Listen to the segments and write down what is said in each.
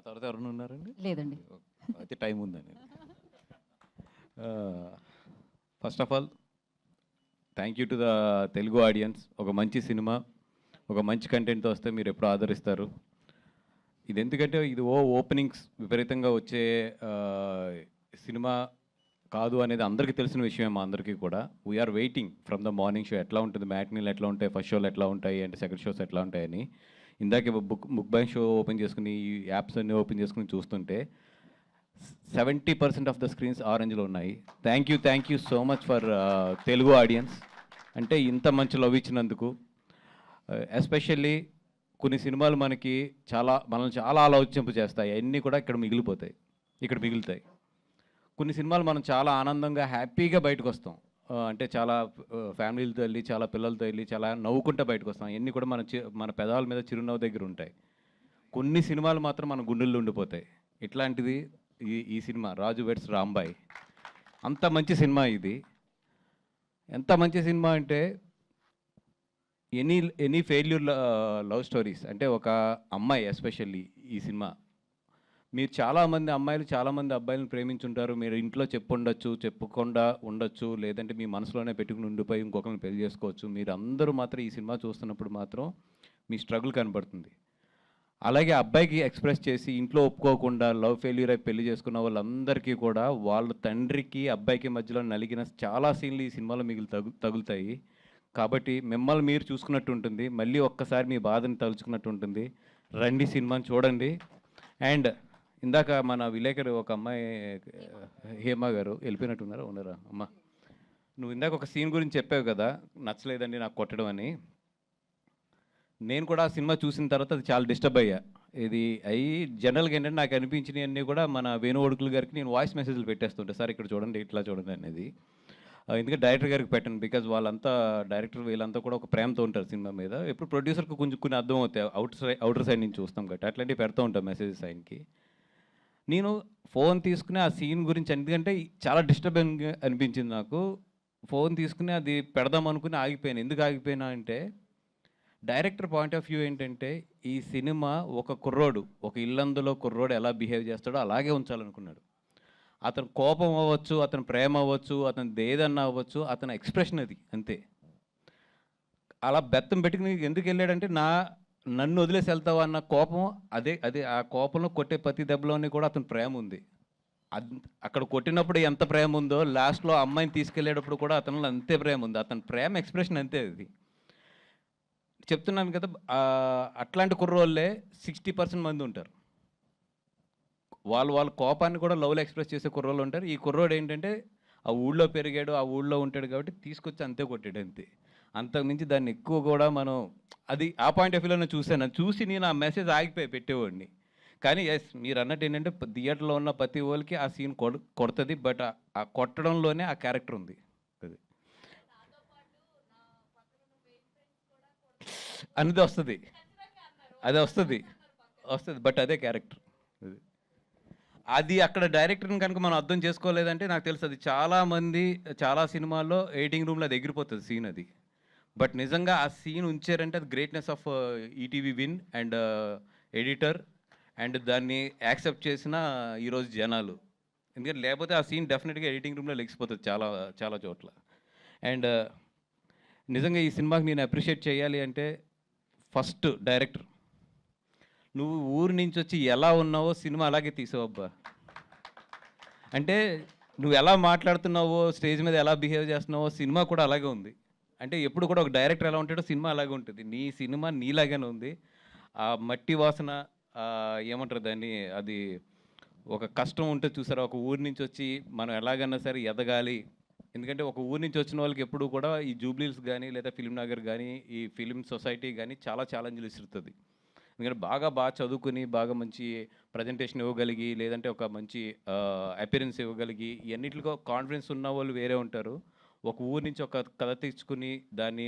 తర్వాత ఎవరైనా ఉన్నారండి? లేదండి. అయితే టైం ఉందండి. First of all thank you to the Telugu audience. ఒక మంచి సినిమా, ఒక మంచి కంటెంట్తో వస్తే మీరు ఎప్పుడు ఆదరిస్తారు. ఇది ఎందుకంటే ఇది ఓపెనింగ్స్ విపరీతంగా వచ్చే సినిమా కాదు అనేది అందరికీ తెలిసిన విషయమే మా అందరికీ కూడా. We are waiting from the morning show ఎట్లా ఉంటుంది, మ్యాట్నీలు ఎట్లా ఉంటాయి, ఫస్ట్ షోలు ఎట్లా ఉంటాయి అండ్ సెకండ్ షోస్ ఎట్లా ఉంటాయని. ఇందాక బుక్ బై షో ఓపెన్ చేసుకుని ఈ యాప్స్ అన్నీ ఓపెన్ చేసుకుని చూస్తుంటే 70% ఆఫ్ ద స్క్రీన్స్ ఆరెంజ్లో ఉన్నాయి. Thank you so much for Telugu audience. అంటే ఇంత మంచి లవ్ ఇచ్చినందుకు. ఎస్పెషల్లీ కొన్ని సినిమాలు మనల్ని చాలా ఆలోచింపు చేస్తాయి, అన్నీ కూడా ఇక్కడ మిగులుతాయి. కొన్ని సినిమాలు మనం చాలా ఆనందంగా హ్యాపీగా బయటకు వస్తాం. అంటే చాలా ఫ్యామిలీలతో వెళ్ళి, చాలా పిల్లలతో వెళ్ళి, చాలా నవ్వుకుంటూ బయటకు వస్తాం. అన్నీ కూడా మన పెదాల మీద చిరునవ్వు దగ్గర ఉంటాయి. కొన్ని సినిమాలు మాత్రం మన గుండెల్లో ఉండిపోతాయి. ఇట్లాంటిది ఈ సినిమా రాజు వెడ్స్ రాంబాయ్. అంత మంచి సినిమా ఇది. ఎంత మంచి సినిమా అంటే ఎనీ ఫెయిల్యూర్ లవ్ స్టోరీస్. అంటే ఒక అమ్మాయి ఎస్పెషల్లీ ఈ సినిమా, మీరు చాలామంది అమ్మాయిలు చాలామంది అబ్బాయిలను ప్రేమించుంటారు. మీరు ఇంట్లో చెప్పకుండా ఉండొచ్చు, లేదంటే మీ మనసులోనే పెట్టుకుని ఉండిపోయి ఇంకొకరిని పెళ్లి చేసుకోవచ్చు. మీరు అందరూ మాత్రం ఈ సినిమా చూస్తున్నప్పుడు మాత్రం మీ స్ట్రగుల్ కనబడుతుంది. అలాగే అబ్బాయికి ఎక్స్ప్రెస్ చేసి ఇంట్లో ఒప్పుకోకుండా లవ్ ఫెయిల్యూర్ అయి పెళ్లి చేసుకున్న వాళ్ళందరికీ కూడా వాళ్ళ తండ్రికి అబ్బాయికి మధ్యలో నలిగిన చాలా సీన్లు ఈ సినిమాలో తగులుతాయి. కాబట్టి మిమ్మల్ని మీరు చూసుకున్నట్టు ఉంటుంది, మళ్ళీ ఒక్కసారి మీ బాధని తలుచుకున్నట్టు ఉంటుంది. రండి, సినిమాని చూడండి. అండ్ ఇందాక మన విలేకరు ఒక అమ్మాయి హేమ గారు వెళ్ళిపోయినట్టున్నారా, ఉన్నారా అమ్మ? నువ్వు ఇందాక ఒక సీన్ గురించి చెప్పావు కదా, నచ్చలేదండి నాకు కొట్టడం అని. నేను కూడా ఆ సినిమా చూసిన తర్వాత అది చాలా డిస్టర్బ్ అయ్యా. ఇది జనరల్గా ఏంటంటే నాకు అనిపించినవన్నీ కూడా మన వేణు ఒడుకులు గారికి నేను వాయిస్ మెసేజ్లు పెట్టేస్తుంటే, సార్ ఇక్కడ చూడండి, ఇట్లా చూడండి అనేది. ఎందుకంటే డైరెక్టర్ గారికి పెట్టాను, బికాజ్ వాళ్ళంతా డైరెక్టర్ వీళ్ళంతా కూడా ఒక ప్రేమతో ఉంటారు సినిమా మీద. ఎప్పుడు ప్రొడ్యూసర్కి కొంచెం కొన్ని అర్థం అవుతాయి, అవుటర్ సైడ్ నుంచి చూస్తాం కాబట్టి అట్లాంటివి పెడతా ఉంటాం మెసేజెస్ ఆయనకి. నేను ఫోన్ తీసుకుని ఆ సీన్ గురించి, ఎందుకంటే చాలా డిస్టర్బింగ్ అనిపించింది నాకు. ఫోన్ తీసుకుని అది పెడదాం అనుకుని ఆగిపోయాను. ఎందుకు ఆగిపోయినా అంటే డైరెక్టర్ పాయింట్ ఆఫ్ వ్యూ ఏంటంటే ఈ సినిమా ఒక ఇల్లందులో కుర్రోడు ఎలా బిహేవ్ చేస్తాడో అలాగే ఉంచాలనుకున్నాడు. అతను కోపం అవ్వచ్చు, అతని ప్రేమ అవ్వచ్చు, అతని ఏదన్నా అవ్వచ్చు, అతని ఎక్స్ప్రెషన్ అది అంతే. అలా బెత్తం పెట్టుకుని ఎందుకు వెళ్ళాడంటే నన్ను వదిలేసి వెళ్తావు అన్న కోపం, అదే అదే ఆ కోపంలో కొట్టే ప్రతి దెబ్బలోని కూడా అతని ప్రేమ ఉంది. అక్కడ కొట్టినప్పుడు ఎంత ప్రేమ ఉందో లాస్ట్లో అమ్మాయిని తీసుకెళ్ళేటప్పుడు కూడా అతనిలో అంతే ప్రేమ ఉంది. అతని ప్రేమ ఎక్స్ప్రెషన్ అంతే అది. చెప్తున్నాను కదా, అట్లాంటి కుర్రోళ్ళే 60% మంది ఉంటారు. వాళ్ళ కోపాన్ని కూడా లవ్లో ఎక్స్ప్రెస్ చేసే కుర్రోళ్ళు ఉంటారు. ఈ కుర్రోడు ఏంటంటే ఆ ఊళ్ళో పెరిగాడు, ఆ ఊళ్ళో ఉంటాడు కాబట్టి తీసుకొచ్చి అంతే కొట్టాడు అంతే. అంతకుమించి దాన్ని ఎక్కువ కూడా మనం అది ఆ పాయింట్ ఆఫ్ వ్యూలోనే చూసి నేను ఆ మెసేజ్ ఆగిపోయి పెట్టేవాడిని. కానీ మీరు అన్నట్టు ఏంటంటే థియేటర్లో ఉన్న ప్రతి వాళ్ళకి ఆ సీన్ కొడుతుంది. బట్ ఆ కొట్టడంలోనే ఆ క్యారెక్టర్ ఉంది. అది అనేది వస్తుంది. బట్ అదే క్యారెక్టర్. అది అక్కడ డైరెక్టర్ని కనుక మనం అర్థం చేసుకోలేదంటే నాకు తెలుసు అది చాలా సినిమాల్లో ఎడిటింగ్ రూమ్లో అది ఎగిరిపోతుంది సీన్ అది. బట్ నిజంగా ఆ సీన్ ఉంచారంటే అది greatness of ETV win and editor and దాన్ని యాక్సెప్ట్ చేసిన ఈరోజు జనాలు. ఎందుకంటే లేకపోతే ఆ సీన్ డెఫినెట్గా ఎడిటింగ్ రూమ్లో లెగిసిపోతుంది చాలా చాలా చోట్ల. అండ్ నిజంగా ఈ సినిమాకి నేను అప్రిషియేట్ చేయాలి అంటే ఫస్ట్ డైరెక్టర్, నువ్వు ఊరి నుంచి వచ్చి ఎలా ఉన్నావో సినిమా అలాగే తీసావబ్బా. అంటే నువ్వు ఎలా మాట్లాడుతున్నావో, స్టేజ్ మీద ఎలా బిహేవ్ చేస్తున్నావో సినిమా కూడా అలాగే ఉంది. అంటే ఎప్పుడు కూడా ఒక డైరెక్టర్ ఎలా ఉంటాడో సినిమా అలాగే ఉంటుంది. నీ సినిమా నీలాగానే ఉంది. ఆ మట్టి వాసన, ఏమంటారు దాన్ని, అది ఒక కష్టం ఉంటుంది చూసారా, ఒక ఊరి నుంచి వచ్చి మనం ఎలాగన్నా సరే ఎదగాలి. ఎందుకంటే ఒక ఊరి నుంచి వచ్చిన వాళ్ళకి ఎప్పుడు కూడా ఈ జూబ్లీస్ కానీ లేదా ఫిల్మ్ నగర్ కానీ ఈ ఫిలిం సొసైటీ కానీ చాలా ఛాలెంజ్లు ఇస్తుంది. ఎందుకంటే బాగా చదువుకుని బాగా మంచి ప్రజెంటేషన్ ఇవ్వగలిగి, లేదంటే ఒక మంచి అపిరెన్స్ ఇవ్వగలిగి, ఇవన్నిటిలో కాన్ఫిడెన్స్ ఉన్న వాళ్ళు వేరే ఉంటారు. ఒక ఊరి నుంచి ఒక కథ తెచ్చుకుని దాన్ని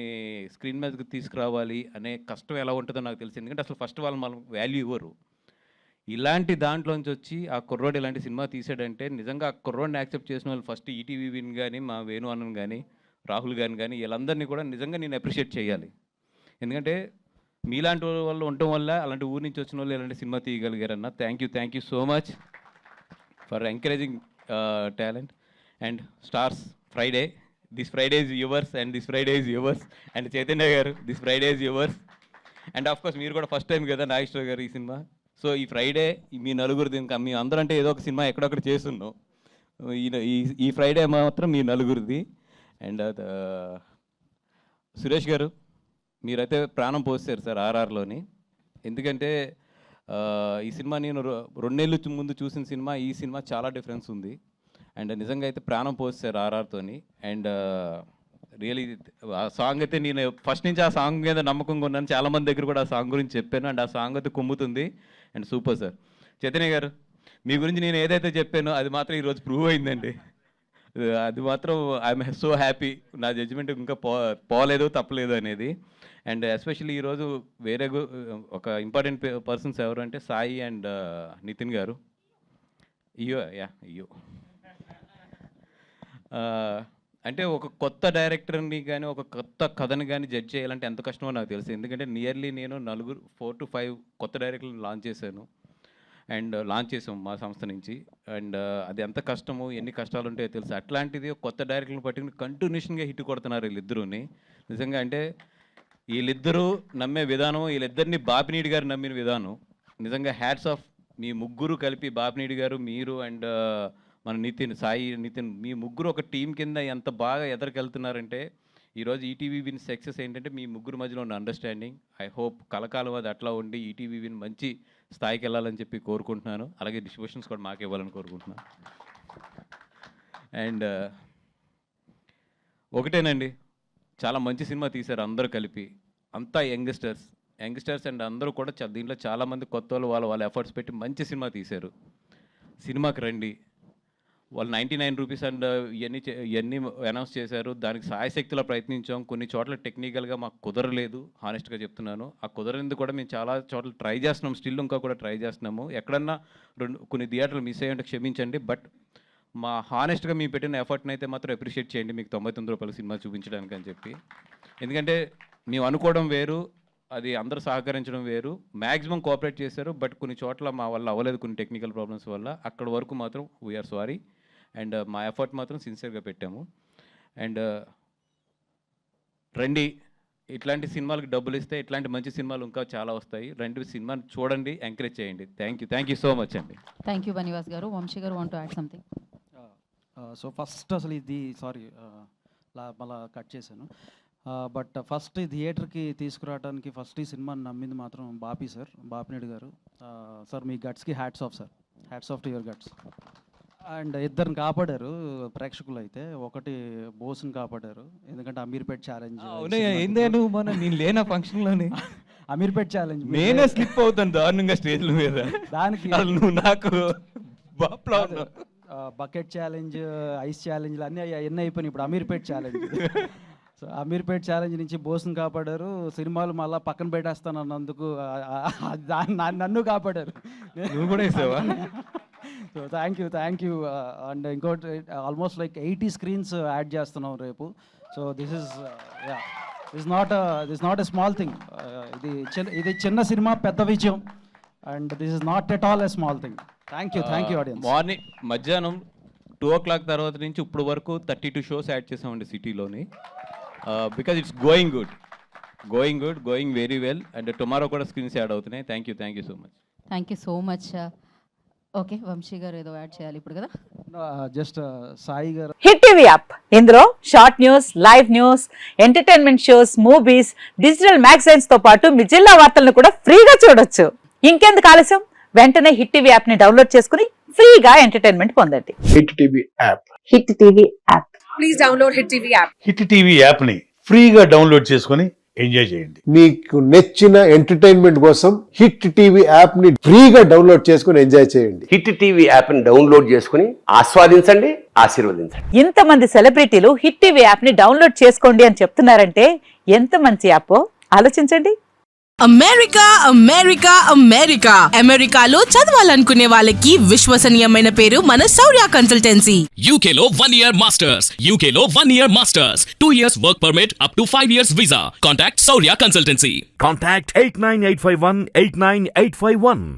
స్క్రీన్ మీదకి తీసుకురావాలి అనే కష్టం ఎలా ఉంటుందో నాకు తెలిసింది. ఎందుకంటే అసలు ఫస్ట్ వాళ్ళు మనం వాల్యూ ఇవ్వరు. ఇలాంటి దాంట్లోంచి వచ్చి ఆ కుర్రోడు ఇలాంటి సినిమా తీసాడంటే నిజంగా ఆ కుర్రోడిని యాక్సెప్ట్ చేసిన వాళ్ళు ఫస్ట్ ఈటీవీ విన్ కానీ, మా వేణు అన్నన్ కానీ, రాహుల్ గారిని కానీ, వీళ్ళందరినీ కూడా నిజంగా నేను అప్రిషియేట్ చేయాలి. ఎందుకంటే మీలాంటి వాళ్ళు ఉండటం వల్ల, అలాంటి ఊరి నుంచి వచ్చిన వాళ్ళు ఇలాంటి సినిమా తీయగలిగారన్న. Thank you so much for encouraging talent. And stars Friday, this Friday is yours and this Friday is yours. And Chaitanya garu, this Friday is yours. And of course మీరు కూడా ఫస్ట్ టైం కదా నాగేశ్వర గారు ఈ సినిమా. సో ఈ Friday మీ నలుగురిది, ఇంకా మీ అందరూ అంటే ఏదో ఒక సినిమా ఎక్కడొక్కడ చేస్తున్నాం, ఈ ఫ్రైడే మాత్రం మీ నలుగురిది. అండ్ సురేష్ గారు, మీరైతే ప్రాణం పోస్తారు సార్ ఆర్ఆర్లోని. ఎందుకంటే ఈ సినిమా నేను 2 నెలల ముందు చూసిన సినిమా, ఈ సినిమా చాలా డిఫరెన్స్ ఉంది. అండ్ నిజంగా అయితే ప్రాణం పోస్తారు ఆర్ఆర్తోని. అండ్ రియలీ ఆ సాంగ్ అయితే నేను ఫస్ట్ నుంచి ఆ సాంగ్ మీద నమ్మకంగా ఉన్నాను. చాలామంది దగ్గర కూడా ఆ సాంగ్ గురించి చెప్పాను. అండ్ ఆ సాంగ్ అయితే కుమ్ముతుంది. And super sir. Chaitanya garu, మీ గురించి నేను ఏదైతే చెప్పానో అది మాత్రం ఈరోజు ప్రూవ్ అయిందండి. అది మాత్రం ఐఎమ్ సో హ్యాపీ. నా జడ్జిమెంట్ ఇంకా పోలేదు, తప్పలేదు అనేది. అండ్ ఎస్పెషల్లీ ఈరోజు వేరే ఒక ఇంపార్టెంట్ పర్సన్స్ ఎవరు అంటే సాయి అండ్ నితిన్ గారు. అయ్యో అంటే ఒక కొత్త డైరెక్టర్ని కానీ ఒక కొత్త కథని కానీ జడ్జ్ చేయాలంటే ఎంత కష్టమో నాకు తెలుసు. ఎందుకంటే నియర్లీ నేను 4 to 5 కొత్త డైరెక్టర్లను లాంచ్ చేశాను. అండ్ లాంచ్ చేసాం మా సంస్థ నుంచి. అండ్ అది ఎంత కష్టమో, ఎన్ని కష్టాలు ఉంటాయో తెలుసు. అట్లాంటిది కొత్త డైరెక్టర్ని పట్టుకుని కంటిన్యూషన్గా హిట్ కొడుతున్నారు వీళ్ళిద్దరూని. నిజంగా అంటే వీళ్ళిద్దరూ నమ్మే విధానం, వీళ్ళిద్దరిని బాపినీడి గారు నమ్మిన విధానం నిజంగా హ్యాట్స్ ఆఫ్. మీ ముగ్గురు కలిపి, బాపినీడి గారు, మీరు అండ్ మన నితిన్, సాయి నితిన్, మీ ముగ్గురు ఒక టీం కింద ఎంత బాగా ఎదరికెళ్తున్నారంటే ఈరోజు ఈటీవీ విన్ సక్సెస్ ఏంటంటే మీ ముగ్గురు మధ్యలో ఉన్న అండర్స్టాండింగ్. ఐ హోప్ కలకాలం అది అట్లా ఉండి ఈటీవీ విన్ మంచి స్థాయికి వెళ్ళాలని చెప్పి కోరుకుంటున్నాను. అలాగే డిస్ట్రిబ్యూషన్స్ కూడా మాకు ఇవ్వాలని కోరుకుంటున్నాను. అండ్ ఒకటేనండి, చాలా మంచి సినిమా తీశారు అందరూ కలిపి. అంతా యంగ్స్టర్స్ అండ్ అందరూ కూడా దీంట్లో చాలామంది కొత్త వాళ్ళ ఎఫర్ట్స్ పెట్టి మంచి సినిమా తీశారు. సినిమాకి రండి. వాళ్ళు 99 రూపీస్ అండ్ ఇవన్నీ అనౌన్స్ చేశారు. దానికి సాయశక్తిలో ప్రయత్నించాం. కొన్ని చోట్ల టెక్నికల్గా మాకు కుదరలేదు, హానెస్ట్గా చెప్తున్నాను. ఆ కుదరనింది కూడా మేము చాలా చోట్ల ట్రై చేస్తున్నాం, స్టిల్ ఇంకా కూడా ట్రై చేస్తున్నాము. ఎక్కడన్నా కొన్ని థియేటర్లు మిస్ అయ్యంటే క్షమించండి. బట్ మా హానెస్ట్గా మేము పెట్టిన ఎఫర్ట్ని అయితే మాత్రం అప్రిషియేట్ చేయండి, మీకు 99 రూపాయల సినిమా చూపించడానికి అని చెప్పి. ఎందుకంటే మేము అనుకోవడం వేరు, అది అందరూ సహకరించడం వేరు. మ్యాక్సిమం కోఆపరేట్ చేశారు. బట్ కొన్ని చోట్ల మా వల్ల అవ్వలేదు, కొన్ని టెక్నికల్ ప్రాబ్లమ్స్ వల్ల. అక్కడ వరకు మాత్రం వీఆర్ సారీ. అండ్ మా ఎఫర్ట్ మాత్రం సిన్సియర్గా పెట్టాము. అండ్ రండి, ఇట్లాంటి సినిమాలకు డబ్బులు ఇస్తే ఇట్లాంటి మంచి సినిమాలు ఇంకా చాలా వస్తాయి. రండి, సినిమాని చూడండి, ఎంకరేజ్ చేయండి. థ్యాంక్ యూ సో మచ్ అండి. థ్యాంక్ యూ బనివాస్ గారు. వంశీ గారు want to add something. So first అసలు ఇది మళ్ళా కట్ చేశాను. బట్ ఫస్ట్ థియేటర్కి తీసుకురావడానికి ఫస్ట్ ఈ సినిమాని నమ్మింది మాత్రం బాపినేడు గారు. సార్ మీ గట్స్కి hats off sir, hats off to your guts. And ఇద్దరిని కాపాడారు ప్రేక్షకులు. అయితే ఒకటి బోస్ని కాపాడారు, ఎందుకంటే అమీర్పేట్ ఛాలెంజ్. నేను లేనా ఫంక్షన్లోనే అమీర్పేట్ ఛాలెంజ్ నేనే స్లిప్ అవుతాను దారుణంగా స్టేజ్ల మీద. దానికి నువ్వు నాకు బకెట్ ఛాలెంజ్, ఐస్ ఛాలెంజ్లు అన్నీ అయిపోయినాయి. ఇప్పుడు Ameerpet challenge. So Ameerpet challenge నుంచి బోస్ని కాపాడారు. సినిమాలు మళ్ళీ పక్కన పెట్టేస్తాను అన్నందుకు నన్ను కాపాడారు. నువ్వు కూడా వేసావా? So thank you. అండ్ ఇంకోటి ఆల్మోస్ట్ లైక్ 80 స్క్రీన్స్ యాడ్ చేస్తున్నాం రేపు. So this is not a small thing. ఇది చిన్న సినిమా పెద్ద విజయం. And this is not at all a small thing. Thank you audience. Morning మధ్యాహ్నం 2 o'clock తర్వాత నుంచి ఇప్పుడు వరకు 32 షోస్ యాడ్ చేసామండి సిటీలోని. Because it's going very well. And tomorrow కూడా స్క్రీన్స్ యాడ్ అవుతున్నాయి. Thank you so much. Okay, Vamsi garu ఏదో యాడ్ చేయాలి ఇప్పుడు కదా. Just Sai garu. Hit TV app, ఇందులో short news, live news, entertainment shows, movies, digital magazines తో పాటు మీ జిల్లా వార్తలను కూడా ఫ్రీగా చూడొచ్చు. ఇంకెందుకు ఆలస్యం, వెంటనే హిట్ టీవీ యాప్ ని డౌన్లోడ్ చేసుకుని ఫ్రీగా ఎంటర్టైన్మెంట్ పొందండి. Hit TV app. Hit TV app. Please download hit TV app. Hit TV app ని ఫ్రీగా డౌన్లోడ్ చేసుకొని ఎంజాయ్ చేయండి. మీకు నచ్చిన ఎంటర్టైన్మెంట్ కోసం హిట్ టీవీ యాప్ ని ఫ్రీగా డౌన్లోడ్ చేసుకొని ఎంజాయ్ చేయండి. హిట్ టీవీ యాప్ ని డౌన్లోడ్ చేసుకుని ఆస్వాదించండి, ఆశీర్వదించండి. ఇంతమంది సెలబ్రిటీలు హిట్ టీవీ యాప్ ని డౌన్లోడ్ చేసుకోండి అని చెప్తున్నారంటే ఎంత మంచి యాప్ ఆలోచించండి. అమెరికా అమెరికా అమెరికా అమెరికాలో చదవాలనుకునే వాళ్ళకి విశ్వసనీయమైన పేరు మన శౌర్య కన్సల్టెన్సీ. UK లో 1 year masters. UK లో 1 year masters. 2 years work permit up to 5 years visa. Contact Saurya Consultancy. Contact 89851 89851.